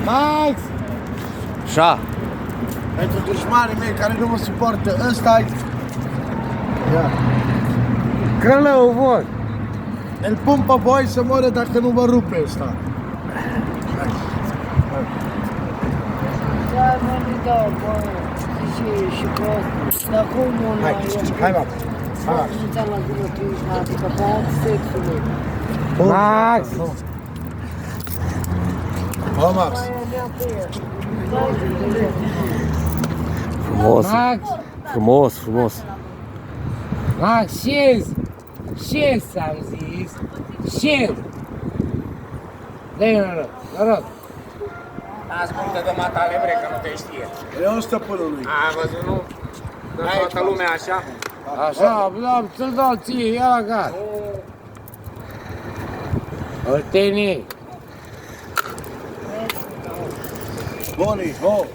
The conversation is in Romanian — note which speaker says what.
Speaker 1: Max!
Speaker 2: Așa.
Speaker 1: Pentru dușmanii mei care nu mă suportă, ăsta-i... Ia.
Speaker 2: Crălău vor.
Speaker 1: Îl pun pe voi să moară dacă nu vă rupe ăsta.
Speaker 3: Da, mă, nu dau, bă, și prost. Dar cum mă,
Speaker 1: Hai, mă. Hai.
Speaker 3: Nu ți-am la gură, tu ești nati, că pe sexului.
Speaker 2: Max!
Speaker 1: Bă, Max.
Speaker 2: Frumos.
Speaker 4: Max!
Speaker 2: Frumos, frumos.
Speaker 4: Max, șez! Șez, am zis! Șez! Dă-i noroc, noroc!
Speaker 5: Ascultă de matale bre, că nu te știe.
Speaker 1: Eu stăpânul lui.
Speaker 5: Ai văzut, nu? Dă toată lumea așa.
Speaker 4: Așa, da, ți-l dau ție, ia la gaz! Oltenii!
Speaker 1: Boni, ho!